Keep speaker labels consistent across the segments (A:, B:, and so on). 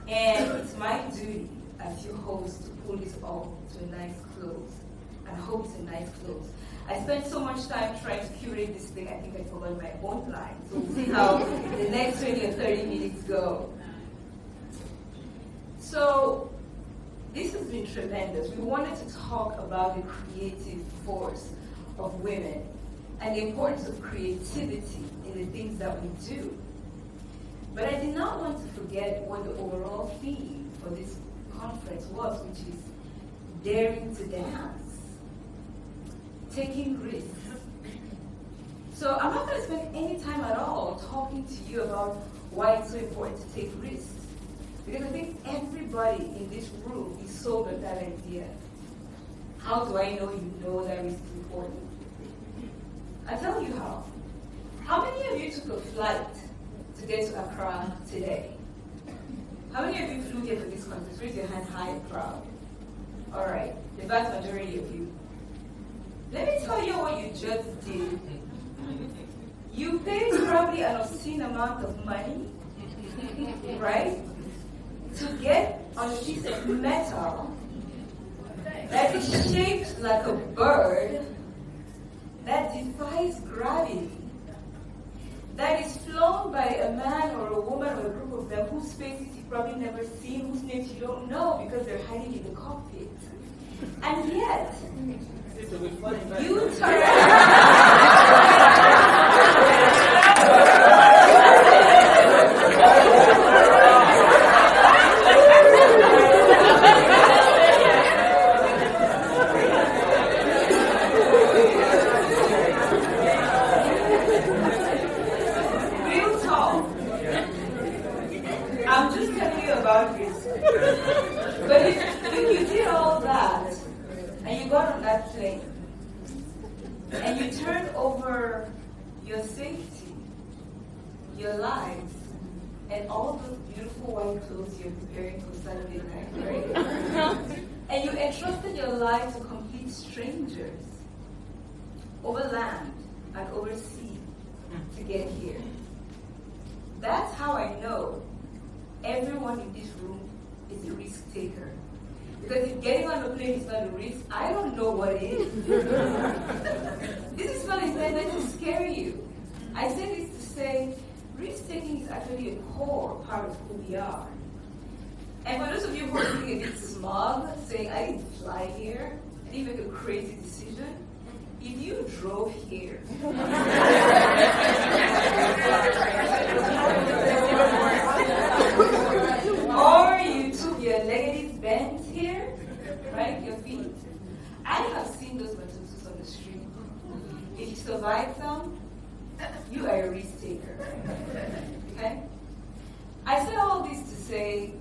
A: And it's my duty as your host to pull this off to a nice close. And I hope it's a nice close. I spent so much time trying to curate this thing, I think I forgot my own line. So we'll see how the next 20 or 30 minutes go. So this has been tremendous. We wanted to talk about the creative force of women and the importance of creativity in the things that we do. But I did not want to forget what the overall theme for this conference was, which is daring to dance. Taking risks. So I'm not going to spend any time at all talking to you about why it's so important to take risks. Because I think everybody in this room is sold on that idea. How do I know you know that risk is important? I'll tell you how. How many of you took a flight to get to Accra today? How many of you flew here for this conference? Raise your hand high and proud. All right, the vast majority of you. Let me tell you what you just did. You paid probably an obscene amount of money, right, to get on a piece of metal that is shaped like a bird, that defies gravity, that is flown by a man or a woman or a group of them whose faces you've probably never seen, whose names you don't know because they're hiding in the cockpit. And yet, you turn real talk. I'm just telling you about this. But if you did all that, and you got on that plane, and you turned over your safety, your lives, and all those beautiful white clothes you're preparing for Saturday night, right? And you entrusted your life to complete strangers, over land and over sea, to get here. That's how I know everyone in this room is a risk taker. Because if getting on a plane is not a risk, I don't know what is. This is not intended to scare you. I say this to say, risk-taking is actually a core part of who we are. And for those of you who are feeling a bit smug, saying, I didn't fly here, I didn't make a crazy decision, if you drove here, or you took your legged bend here, right, your feet, I have seen those matutus on the street. If you survive them, you are a risk taker. Okay? I say all this to say,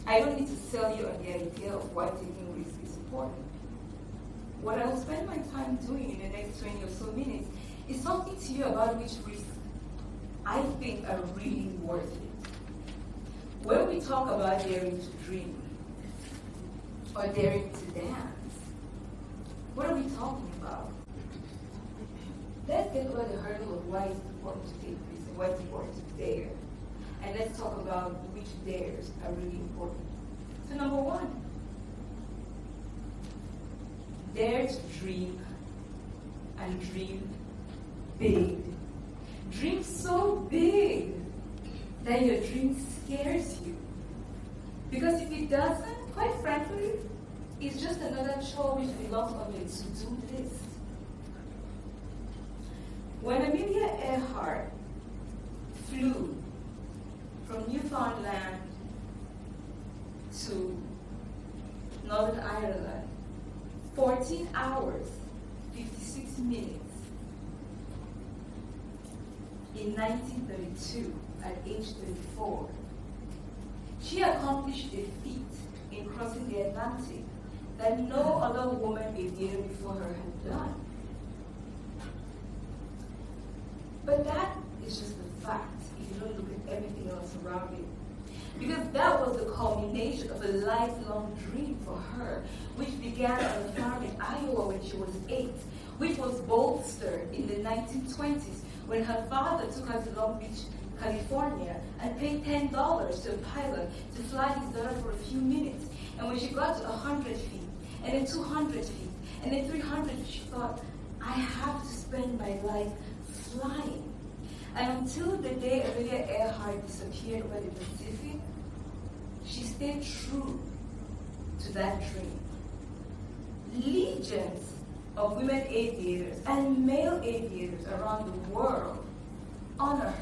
A: I don't need to sell you on the idea of why taking risks is important. What I will spend my time doing in the next 20 or so minutes is talking to you about which risks I think are really worth it. When we talk about daring to dream or daring to dance, what are we talking about? Let's get over the hurdle of why it's important to take risks and why it's important to dare. And let's talk about which dares are really important. So number one, dare to dream and dream big. Dream so big that your dream scares you. Because if it doesn't, quite frankly, it's just another chore which belongs on your to-do list. When Amelia Earhart flew from Newfoundland to Northern Ireland, 14 hours, 56 minutes, in 1932, at age 34, she accomplished a feat in crossing the Atlantic that no other woman a year before her had done. But that is just a fact if you don't look at everything else around it. Because that was the culmination of a lifelong dream for her, which began on a farm in Iowa when she was 8, which was bolstered in the 1920s when her father took her to Long Beach, California, and paid $10 to a pilot to fly his daughter for a few minutes. And when she got to 100 feet, and then 200 feet, and then 300 feet, she thought, I have to spend my life flying. And until the day Amelia Earhart disappeared over the Pacific, she stayed true to that dream. Legions of women aviators and male aviators around the world honor her.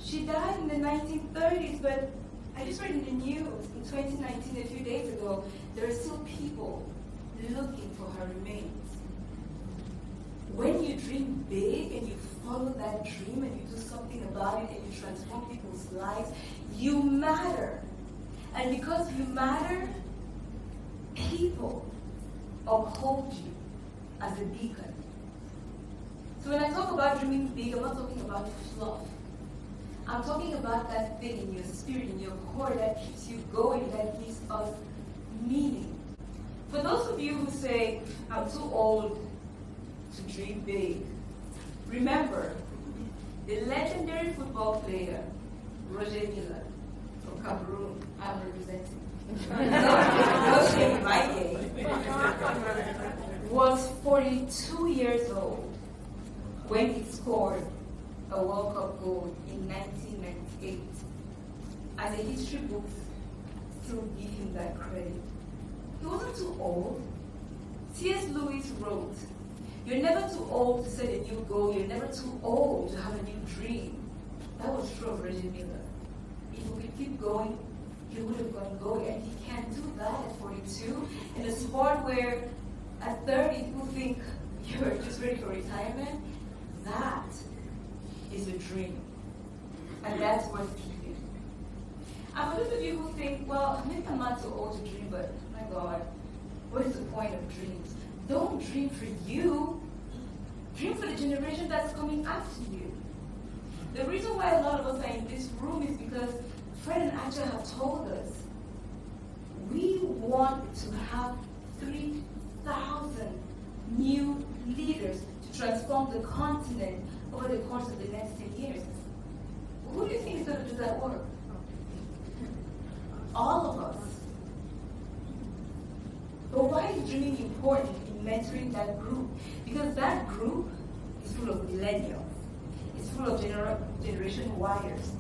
A: She died in the 1930s, but I just read in the news in 2019, a few days ago, there are still people looking for her remains. When you dream big and you follow that dream and you do something about it and you transform people's lives, you matter. And because you matter, people uphold you as a beacon. So when I talk about dreaming big, I'm not talking about fluff. I'm talking about that thing in your spirit, in your core that keeps you going, that gives us meaning. For those of you who say, I'm too old to dream big, remember, the legendary football player, Roger Milla, from Cameroon, I'm representing. No shame in my game, was 42 years old when he scored a World Cup goal in 1998. As a history books still give him that credit. He wasn't too old. C.S. Lewis wrote, you're never too old to set a new goal. You're never too old to have a new dream. That was true of Reggie Miller. If he could keep going, he would have gone going. And he can't do that at 42 in a sport where at 30 people think you're just ready for retirement. That is a dream. And that's worth keeping. And for those of you who think, well, maybe I'm not too old to dream, but my God, what is the point of dreams? Don't dream for you. Dream for the generation that's coming after you. The reason why a lot of us are in this room is because Fred and Acha have told us we want to have 3,000 new leaders to transform the continent over the course of the next 10 years. Who do you think is going to do that work? All of us. But why is dreaming important in mentoring that group? Because that group is full of millennials. It's full of generation Yers.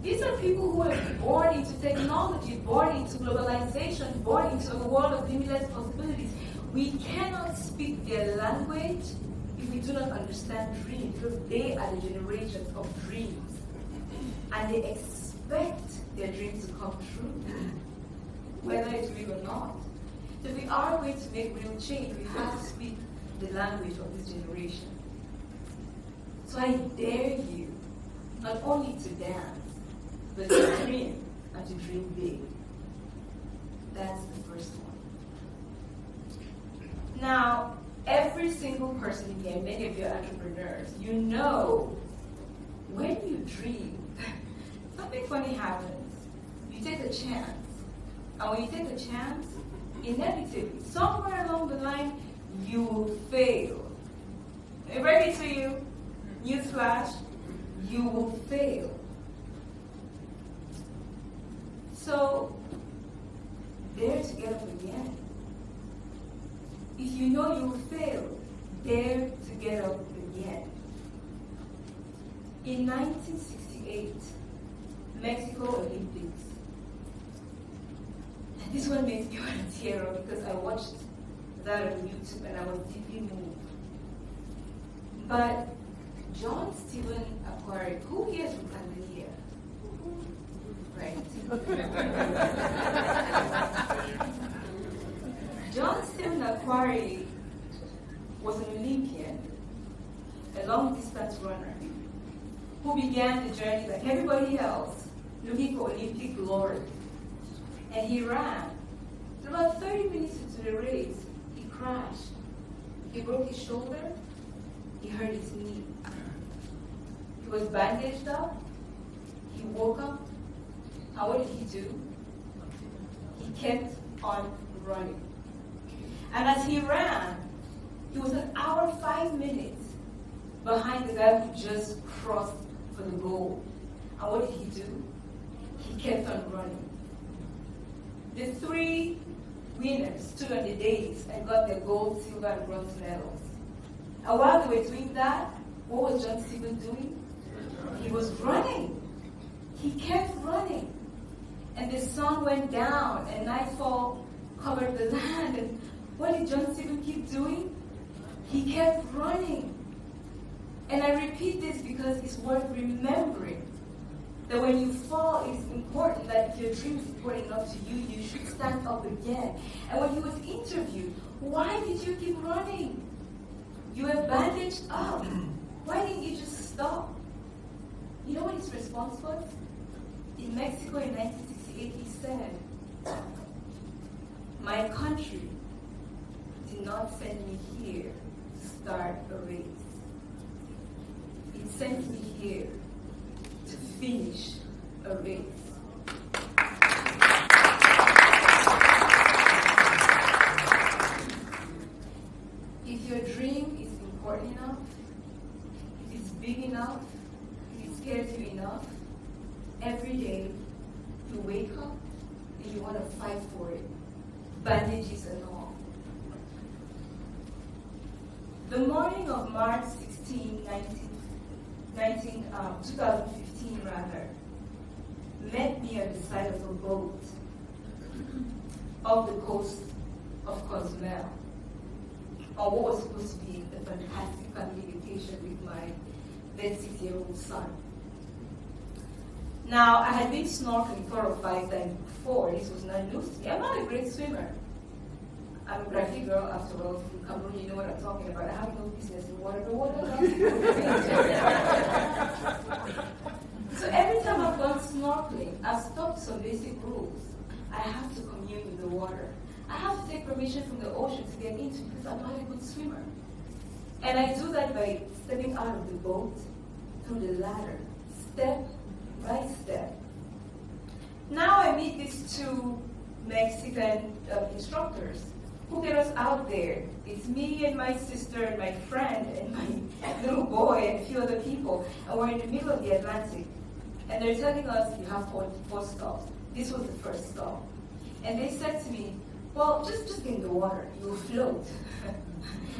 A: These are people who are born into technology, born into globalization, born into a world of limitless possibilities. We cannot speak their language if we do not understand dreams, because they are the generations of dreams. And they expect their dreams to come true, whether it's real or not. So if we are going to make real change, we have to speak the language of this generation. So I dare you not only to dance, but to dream and to dream big. That's the first one. Now, every single person here, many of you are entrepreneurs, you know when you dream, something funny happens. You take a chance. And when you take a chance, inevitably, somewhere along the line, you will fail. Ready to you? Newsflash, you will fail. So, dare to get up again. If you know you will fail, dare to get up again. In 1968, Mexico Olympics. And this one makes me want to tear up because I watched that on YouTube and I was deeply moved. But John Stephen Aquari, who here is from Tanzania? Right. John Stephen Aquari was an Olympian, a long-distance runner, who began the journey like everybody else, looking for Olympic glory. And he ran. So about 30 minutes into the race, he crashed. He broke his shoulder. He hurt his knee. He was bandaged up. He woke up. And what did he do? He kept on running. And as he ran, he was an hour, 5 minutes behind the guy who just crossed for the goal. And what did he do? he kept on running. The 3 winners stood on the dais and got their gold, silver, and bronze medals. And while they were doing that, what was John Stephen doing? He was running. He kept running. And the sun went down and nightfall covered the land. And what did John Stephen keep doing? He kept running. And I repeat this because it's worth remembering that when you fall, it's important that if your dream is important enough to you, you should stand up again. And when he was interviewed, why did you keep running? You were bandaged up. Why didn't you just stop? You know what his response was? In Mexico in 1968, he said, "My country did not send me here to start a race. It sent me here to finish a race." If your dream is important enough, if it's big enough, if it scares you enough, every day you wake up and you want to fight for it, bandages and all. The morning of March 16, 2015 rather, met me at the side of a boat off the coast of Cozumel, on what was supposed to be a fantastic family vacation with my then 6-year-old son. Now, I had been snorkeling 4 or 5 times before. This was not news to me. I'm not a great swimmer. I'm a graphic girl, after all, from Cameroon. You know what I'm talking about. I have no business in water. The water loves me. So every time I've gone snorkeling, I've stopped some basic rules. I have to commune with the water. I have to take permission from the ocean to get into it because I'm not a good swimmer. And I do that by stepping out of the boat through the ladder, step by step. Now I meet these 2 Mexican instructors who get us out there. It's me and my sister and my friend and my little boy and a few other people. And we're in the middle of the Atlantic. And they're telling us you have 4 stops. This was the first stop. And they said to me, well, just get in the water. You'll float.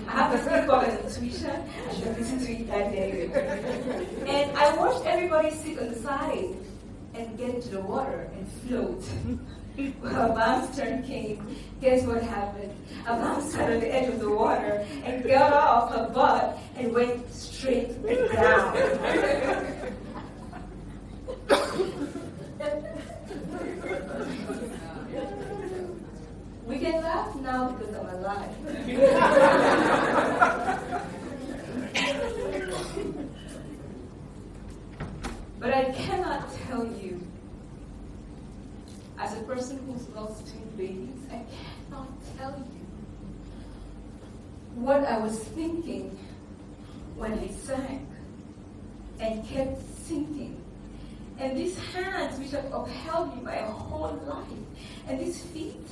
A: I have this thing called an intuition. I should have listened to it that day. And I watched everybody sit on the side and get into the water and float. Well, Abam's turn came. Guess what happened? Abam sat on the edge of the water and got off her butt and went straight down. We can laugh now because I'm alive. But I cannot tell you, as a person who's lost 2 babies, I cannot tell you what I was thinking when I sank and kept sinking. And these hands which have upheld me my whole life, and these feet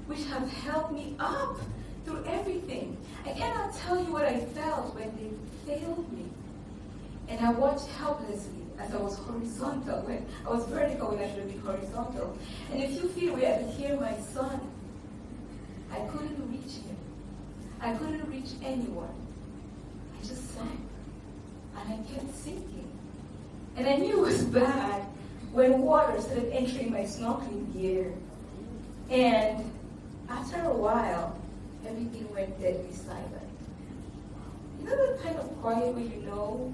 A: which have held me up through everything. I cannot tell you what I felt when they failed me. And I watched helplessly as I was horizontal, when I was vertical when I should have been horizontal. And a few feet away, I could hear my son. I couldn't reach him. I couldn't reach anyone. I just sank. And I kept sinking. And I knew it was bad when water started entering my snorkeling gear. And after a while, everything went deadly silent. You know the kind of quiet where you know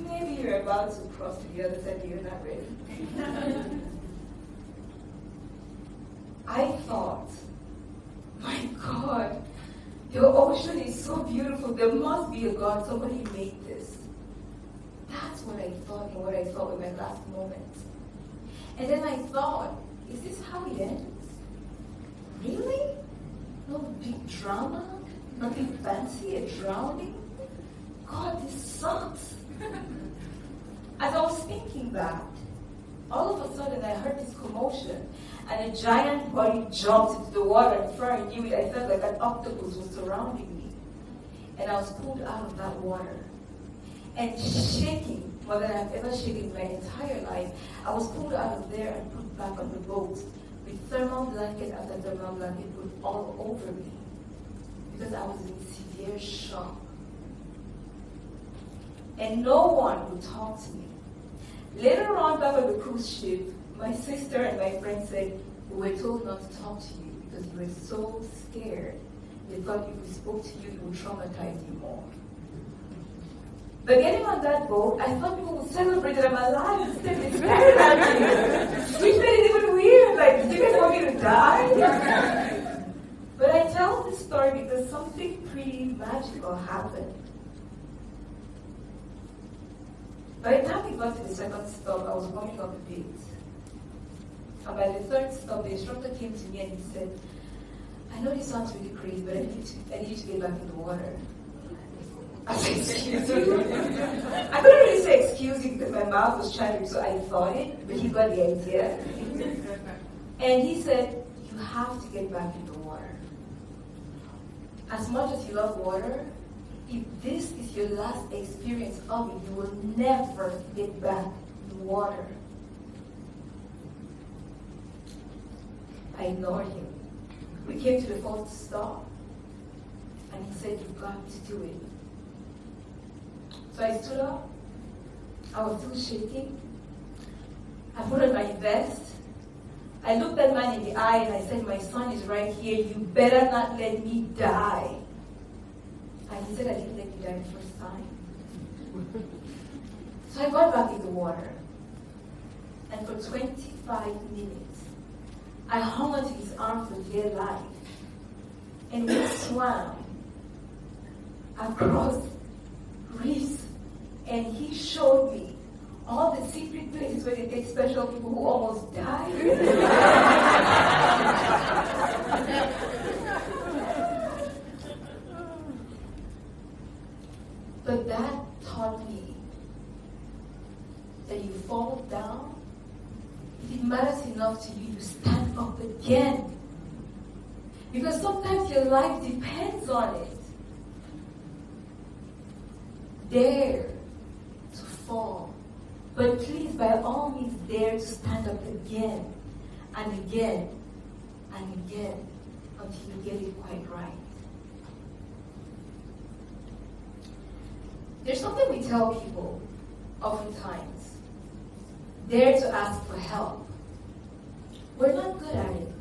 A: maybe you're about to cross to the other side, but you're not ready. I thought, my God, the ocean is so beautiful. There must be a God. Somebody made this. That's what I thought and what I thought in my last moment. And then I thought, is this how it ends? Really? No big drama? Nothing fancy, a drowning? God, this sucks. As I was thinking that, all of a sudden I heard this commotion, and a giant body jumped into the water, and before I knew it, I felt like an octopus was surrounding me. And I was pulled out of that water, and shaking more than I've ever shaken in my entire life. I was pulled out of there and put back on the boat with thermal blanket after thermal blanket put all over me because I was in severe shock. And no one would talk to me. Later on, back on the cruise ship, my sister and my friend said, we were told not to talk to you because you were so scared. They thought if we spoke to you, it would traumatize you more. But getting on that boat, I thought people would celebrate that I'm alive instead of staring at me. Which made it even weird. Like, did you guys want me to die? But I tell this story because something pretty magical happened. By the time we got to the second stop, I was warming up a bit. And by the third stop, the instructor came to me and he said, I know this sounds really crazy, but I need you to get back in the water. I said, excuse you? I couldn't really say excuse you because my mouth was chattering, so I thought it, but he got the idea. And he said, you have to get back in the water. As much as you love water, if this is your last experience of it, you will never get back in the water. I ignored him. We came to the fourth stop, and he said, you've got to do it. So I stood up. I was still shaking. I put on my vest. I looked that man in the eye and I said, my son is right here. You better not let me die. And he said, I didn't let you die the first time. So I got back in the water. And for 25 minutes, I hung onto his arm for dear life. And we swam across reefs. And he showed me all the secret places where they take special people who almost died. But that taught me that you fall down, if it matters enough to you, you stand up again. Because sometimes your life depends on it. Dare to fall. But please, by all means, dare to stand up again and again and again until you get it quite right. There's something we tell people oftentimes. Dare to ask for help. We're not good at it.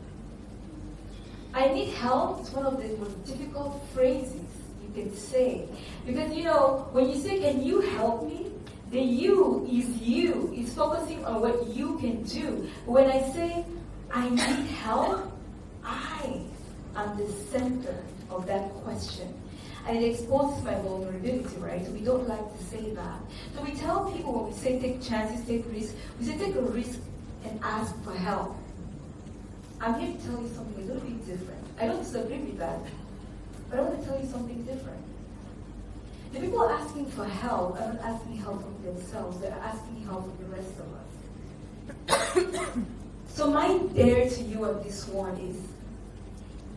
A: I need help is one of the most difficult phrases you can say. Because, when you say, can you help me? The you is you. It's focusing on what you can do. But when I say, I need help, I am the center of that question. And it exposes my vulnerability, right? So we don't like to say that. So we tell people when we say take chances, take risks, we say take a risk and ask for help. I'm here to tell you something a little bit different. I don't disagree with that, but I want to tell you something different. The people asking for help are not asking help from themselves, they're asking help from the rest of us. So my dare to you on this one is,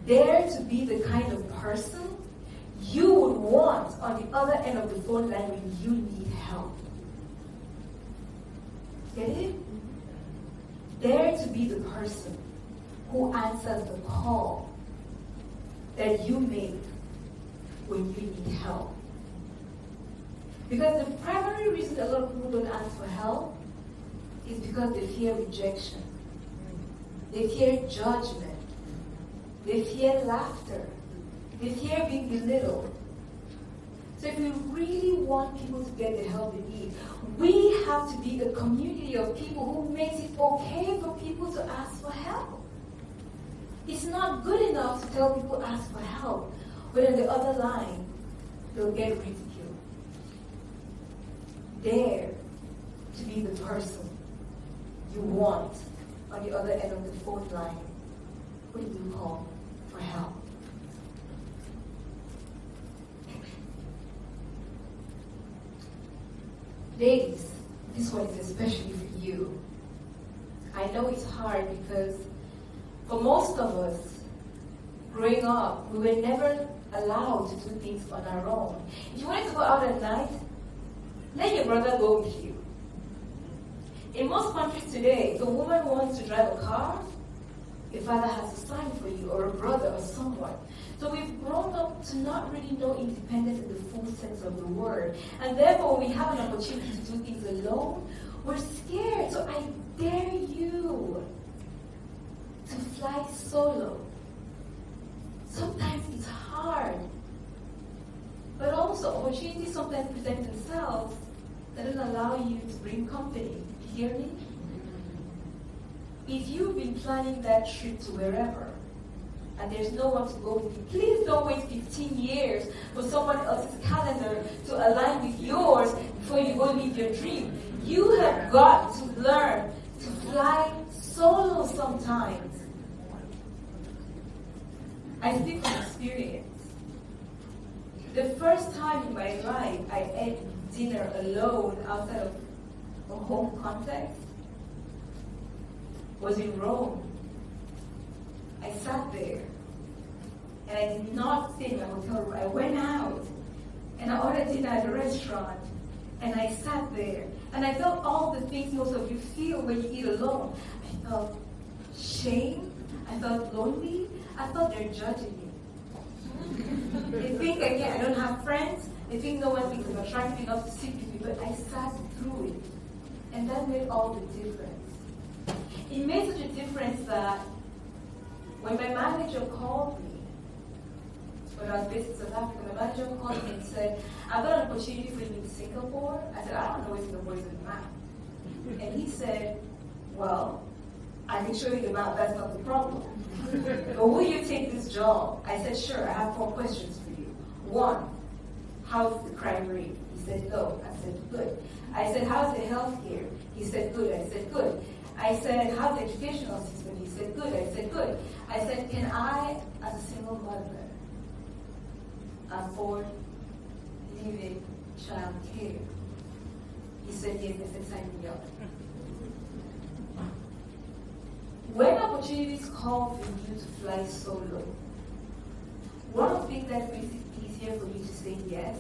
A: dare to be the kind of person you would want on the other end of the phone line when you need help. Get it? Dare to be the person who answers the call that you make when you need help. Because the primary reason a lot of people don't ask for help is because they fear rejection. They fear judgment. They fear laughter. They fear being belittled. So if we really want people to get the help they need, we have to be a community of people who makes it okay for people to ask for help. It's not good enough to tell people ask for help, but on the other line, they'll get ridiculed. Dare to be the person you want on the other end of the phone line when you call for help. Ladies, this one is especially for you. I know it's hard because for most of us, growing up, we were never allowed to do things on our own. If you wanted to go out at night, let your brother go with you. In most countries today, if a woman wants to drive a car, your father has to sign for you, or a brother, or someone. So we've grown up to not really know independence in the full sense of the word. And therefore, when we have an opportunity to do things alone, we're scared. So I dare you to fly solo. Sometimes it's hard. But also, opportunities sometimes present themselves that don't allow you to bring company. You hear me? If you've been planning that trip to wherever, and there's no one to go with you, please don't wait 15 years for someone else's calendar to align with yours before you go live your dream. You have got to learn to fly solo sometimes. I speak from experience. The first time in my life I ate dinner alone outside of a home context was in Rome. I sat there, and I did not stay in my hotel room. I went out, and I ordered dinner at a restaurant, and I sat there, and I felt all the things most of you feel when you eat alone. I felt shame. I felt lonely. I felt they're judging me. They think, again, I don't have friends. They think no one thinks I'm attractive enough to sit with me, but I sat through it, and that made all the difference. It made such a difference that when my manager called me, when I was based in South Africa, my manager called me and said, I've got an opportunity for you in Singapore. I said, I don't know where Singapore is on the map. And he said, well, I can show you the map, that's not the problem. But will you take this job? I said, sure, I have 4 questions for you. 1, how's the crime rate? He said, no. I said, good. I said, how's the health care? He said, good. I said, good. I said, how's the educational system? He said, good. I said, good. I said, can I, as a single mother, afford living child care? He said, yes. I said, sign me up. When opportunities call for you to fly solo, one of the things that makes it easier for you to say yes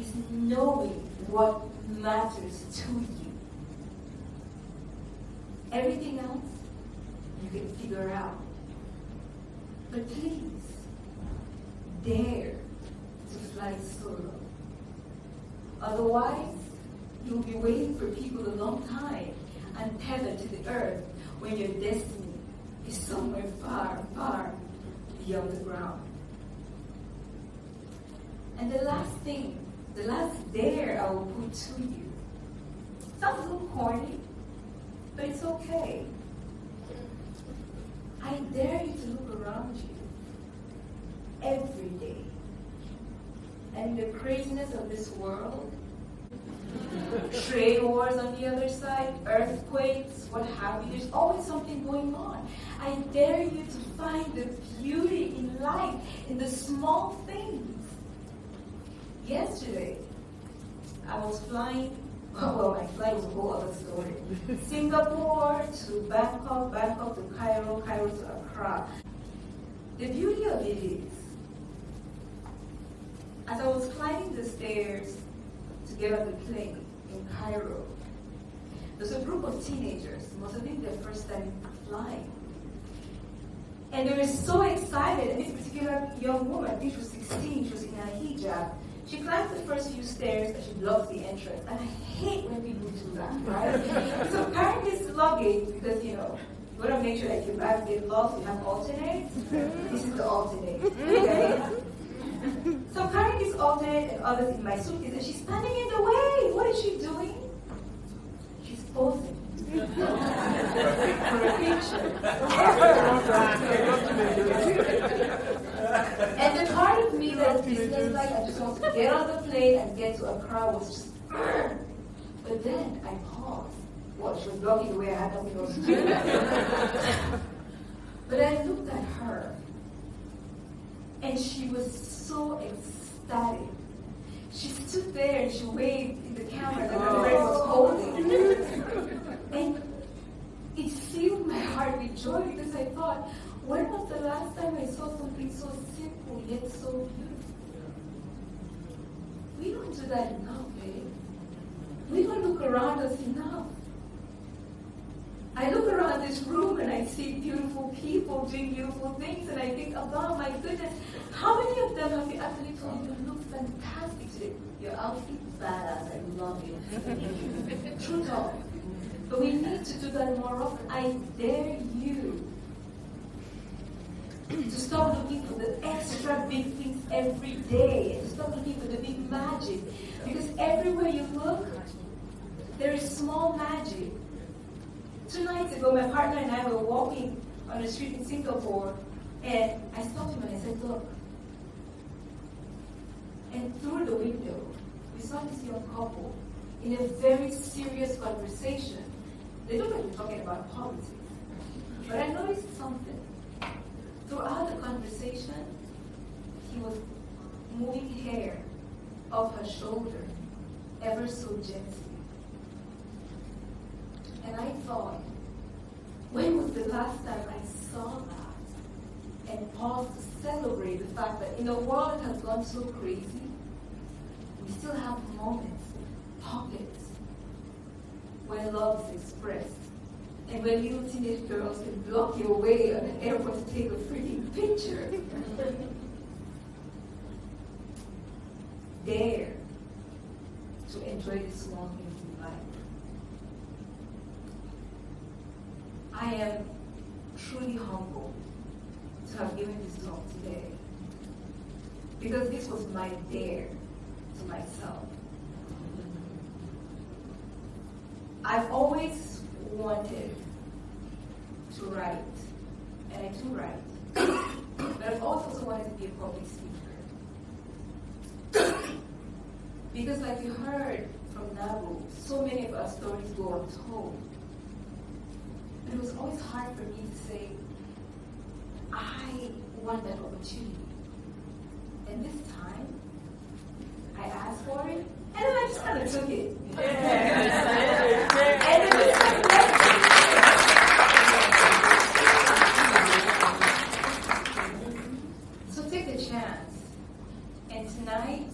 A: is knowing what matters to you. Everything else, you can figure out. But please, dare to fly solo. Otherwise, you'll be waiting for people a long time and tethered to the earth when your destiny is somewhere far, far beyond the ground. And the last thing, the last dare I will put to you, sounds a little corny, but it's okay. I dare you to look around you every day. And in the craziness of this world, trade wars on the other side, earthquakes, what have you, there's always something going on. I dare you to find the beauty in life, in the small things. Yesterday, I was flying. Well, my flight was a whole other story. Singapore to Bangkok, Bangkok to Cairo, Cairo to Accra. The beauty of it is, as I was climbing the stairs to get on the plane in Cairo, there's a group of teenagers, must have been their first time flying. And they were so excited, and this particular young woman, I think she was 16, she was in a hijab. She climbed the first few stairs and she blocked the entrance. And I hate when people do that, right? So carrying this luggage, because, you want to make sure that your bags get lost, you have alternates. This is the alternate, okay? So I'm carrying this alternate and others in my suitcase, and she's standing in the way. What is she doing? She's posing for a picture. And the part of me that's business-like, I just want to get on the plane and get to Accra was just, but then I paused. Well, she was blocking the way, I had nothing else to do. But I looked at her, and she was so ecstatic. She stood there and she waved in the camera that her friend was holding. And it filled my heart with joy because I thought, when was the last time I saw something so simple yet so beautiful? We don't do that enough, babe. We don't look around us enough. I look around this room and I see beautiful people doing beautiful things, and I think, Abam, my goodness, how many of them have you actually told you look fantastic today? Your outfit is badass, I love it. True talk. But we need to do that more often. I dare you to stop looking for the extra big things every day, and stop looking for the big magic. Because everywhere you look, there is small magic. 2 nights ago, my partner and I were walking on the street in Singapore, and I stopped him and I said, look. And through the window, we saw this young couple in a very serious conversation. They looked like we were talking about politics. But I noticed something. Throughout the conversation, he was moving hair off her shoulder, ever so gently. And I thought, when was the last time I saw that? And paused to celebrate the fact that in a world that has gone so crazy, we still have moments, pockets, where love is expressed. And when little teenage girls can block your way on an airport to take a freaking picture. Dare to enjoy the small things in life. I am truly humbled to have given this talk today, because this was my dare to myself. I've always wanted to write, and I do write, but I've also wanted to be a public speaker. Because like you heard from Mambo, so many of our stories go untold. But it was always hard for me to say, I want that opportunity. And this time, I asked for it, and then I just kind of took it. And it was so take a chance. And tonight,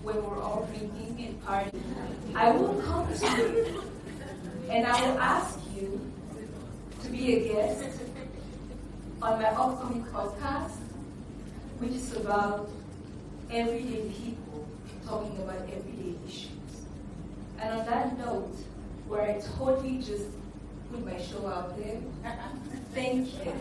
A: when we're all drinking and partying, I will come to you and I will ask you to be a guest on my upcoming podcast, which is about everyday people talking about everyday issues. And on that note, where I totally just put my show out there, thank you.